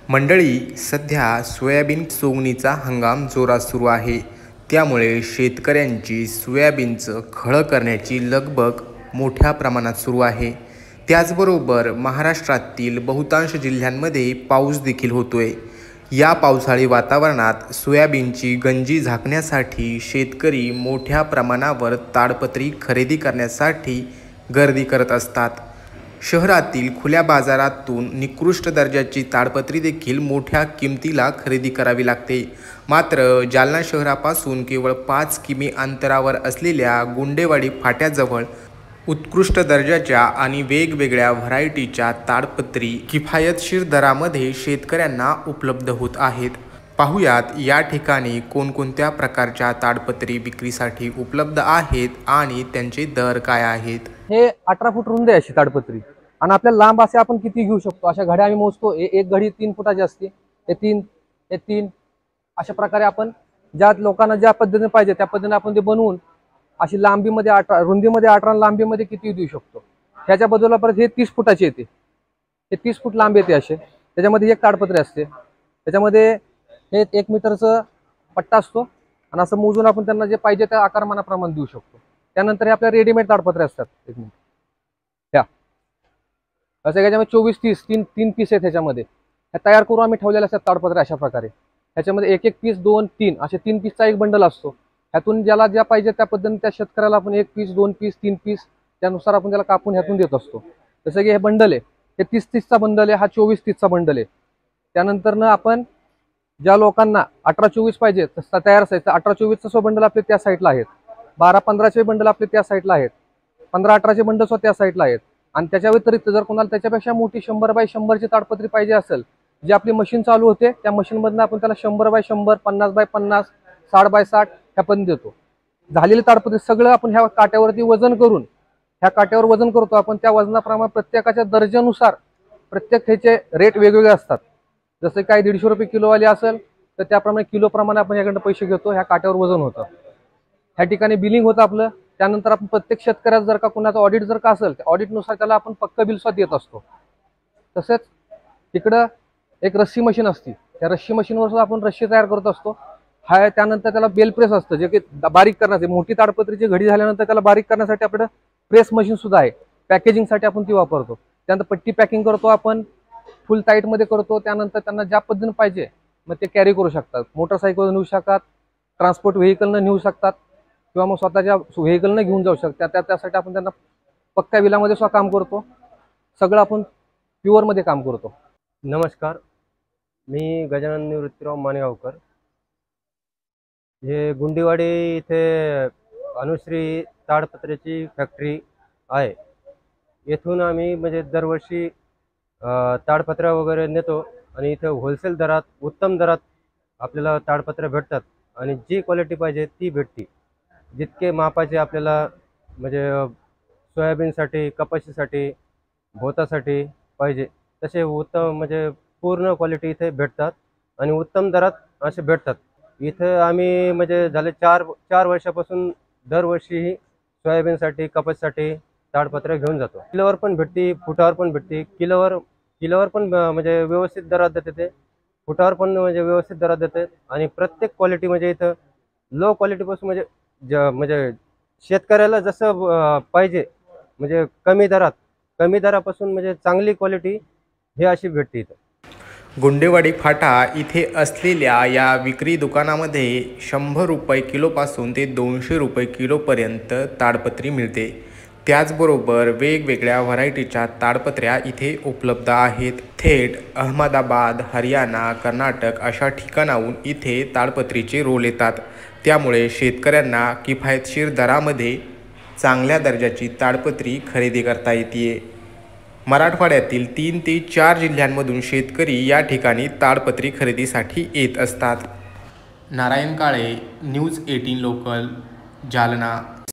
मंडळी, सध्या सोयाबीन सोंगणीचा हंगाम जोरात सुरू आहे. त्यामुळे शेतकऱ्यांची सोयाबीनचं खळं करण्याची लगबग मोठ्या प्रमाणात सुरू आहे. त्याचबरोबर महाराष्ट्रातील बहुतांश जिल्ह्यांमध्ये पाऊस देखील होतोय. या पावसाळी वातावरणात सोयाबीनची गंजी झाकण्यासाठी शेतकरी मोठ्या प्रमाणावर ताडपत्री खरेदी करण्यासाठी गर्दी करत असतात. शहरातील खुल्या बाजारातून निकृष्ट दर्जाची ताडपत्री देखील मोठ्या किमतीला खरेदी करावी लागते. मात्र जालना शहरापासून केवळ 5 किमी अंतरावर असलेल्या गुंडेवाडी फाट्याजवळ उत्कृष्ट दर्जाच्या आणि वेगवेगळ्या व्हरायटीच्या ताडपत्री किफायतशीर दरामध्ये शेतकऱ्यांना उपलब्ध होत आहेत. पाहुयात या ठिकाणी कोणकोणत्या प्रकारच्या ताडपत्री विक्रीसाठी उपलब्ध आहेत आणि त्यांचे दर काय आहेत. हे 18 फूट रुंद आहे अशी ताडपत्री आणि आपल्याला लांब असे आपण किती घेऊ शकतो अशा घड्या आम्ही मोजतो. एक घडी 3 फुटाची असते. हे तीन अशा प्रकारे आपण ज्या लोकांना ज्या पद्धतीने पाहिजे त्या पद्धतीने आपण ते बनवून अशी लांबीमध्ये 18 रुंदीमध्ये 18 लांबीमध्ये किती देऊ शकतो. ह्याच्या बाजूला परत हे 30 फुटाचे येते. हे 30 फूट लांब येते असे. त्याच्यामध्ये एक ताडपत्री असते. त्याच्यामध्ये हे 1 मीटरचं पट्टा असतो आणि असं मोजून आपण त्यांना जे पाहिजे त्या आकारमानाप्रमाणे देऊ शकतो. त्यानंतर हे आपल्या रेडीमेड ताडपत्रे असतात. एक मिनिट ह्या असं याच्यामध्ये 24-30 तीन पीस आहेत. ह्याच्यामध्ये ह्या तयार करून आम्ही ठेवलेले असतात ताडपत्रे अशा प्रकारे. ह्याच्यामध्ये एक पीस 2-3 असे 3 पीसचा एक बंडल असतो. ह्यातून ज्याला ज्या पाहिजे त्या पद्धतीने त्या शेतकऱ्याला आपण 1 पीस 2 पीस 3 पीस त्यानुसार आपण त्याला कापून ह्यातून देत असतो. जसं की हे बंडल आहे हे 30-30चा बंडल आहे. हा 24-30चा बंडल आहे. त्यानंतर आपण ज्या लोकांना 18-24 पाहिजे तसा तयार असायचं 18-24चा बंडल आपले त्या साईडला आहेत. 12-15चे बंडल आपले त्या साईडला आहेत. 15-18चे बंडल त्या साईडला आहेत. आणि त्याच्या व्यतिरिक्त जर कोणाला त्याच्यापेक्षा मोठी 100x100ची ताडपत्री पाहिजे असेल जी आपली मशीन चालू होते त्या मशीनमधनं आपण त्याला 100x100 50x50 60x60 ह्या पण देतो. झालेली ताडपत्री सगळं आपण ह्या काट्यावरती वजन करून ह्या काट्यावर वजन करतो आपण. त्या वजनाप्रमाणे प्रत्येकाच्या दर्जानुसार प्रत्येक ह्याचे रेट वेगवेगळे असतात. जसं काही 150 रुपये किलोवाली असेल तर त्याप्रमाणे किलोप्रमाणे आपण याकडनं पैसे घेतो. ह्या काट्यावर वजन होतं. ह्या ठिकाणी बिलिंग होतं आपलं. त्यानंतर आपण प्रत्येक शेतकऱ्याचं जर का कुणाचं ऑडिट जर का असेल त्या ऑडिटनुसार त्याला आपण पक्का बिल सुद्धा देत असतो. तसेच तिकडं एक रस्सी मशीन असते. त्या रस्सी मशीनवर सुद्धा आपण रस्सी तयार करत असतो. हा त्यानंतर त्याला बेल प्रेस असतं जे की बारीक करण्यासाठी मोठी ताडपत्रीची घडी झाल्यानंतर त्याला बारीक करण्यासाठी आपल्याला प्रेस मशीन सुद्धा आहे. पॅकेजिंगसाठी आपण ती वापरतो. त्यानंतर पट्टी पॅकिंग करतो आपण. फुल टाईटमध्ये करतो. त्यानंतर त्यांना ज्या पद्धतीने पाहिजे मग ते कॅरी करू शकतात. मोटरसायकल नेऊ शकतात. ट्रान्सपोर्ट व्हेकलनं नेऊ शकतात किंवा मग स्वतःच्या व्हेकलनं घेऊन जाऊ शकतात. त्यासाठी आपण त्यांना पक्का बिलामध्ये सुद्धा काम करतो. सगळं आपण प्युअरमध्ये काम करतो. नमस्कार, मी गजानन निवृत्तीराव मानेगावकर. हे गुंडेवाडी इथे अनुश्री ताडपत्र्याची फॅक्टरी आहे. येथून आम्ही म्हणजे दरवर्षी ताडपत्र्या वगैरे नेतो आणि इथे होलसेल दरात उत्तम दरात आपल्याला ताडपत्र्या भेटतात आणि जी क्वालिटी पाहिजे ती भेटते. जितके मापाचे आपल्याला म्हणजे सोयाबीनसाठी कपाशीसाठी भोतासाठी पाहिजे तसे उत्तम म्हणजे पूर्ण क्वालिटी इथे भेटतात आणि उत्तम दरात असे भेटतात. इथं आम्ही म्हणजे झाले 4 वर्षापासून दरवर्षी ही सोयाबीनसाठी कपाशीसाठी ताडपत्र्या घेऊन जातो. किलोवर पण भेटते, फुटावर पण भेटते. किलोवर पण म्हणजे व्यवस्थित दरात देते ते. फुटावर पण म्हणजे व्यवस्थित दरात देते आणि प्रत्येक क्वालिटी म्हणजे इथं लो क्वालिटीपासून म्हणजे शेतकऱ्याला जसं पाहिजे म्हणजे कमी दरापासून म्हणजे चांगली क्वालिटी हे अशी भेटते इथं. गुंडेवाडी फाटा इथे असलेल्या या विक्री दुकानामध्ये 100 रुपये किलोपासून ते 200 रुपये किलोपर्यंत ताडपत्री मिळते. त्याचबरोबर वेगवेगळ्या व्हरायटीच्या ताडपत्र्या इथे उपलब्ध आहेत. थेट अहमदाबाद, हरियाणा, कर्नाटक अशा ठिकाणाहून इथे ताडपत्रीचे रोल येतात. त्यामुळे शेतकऱ्यांना किफायतशीर दरामध्ये चांगल्या दर्जाची ताडपत्री खरेदी करता येते. मराठवाड्यातील 3 ते 4 जिल्ह्यांमधून शेतकरी या ठिकाणी ताडपत्री खरेदीसाठी येत असतात. Narayan Kale, news 18 local, Jalna.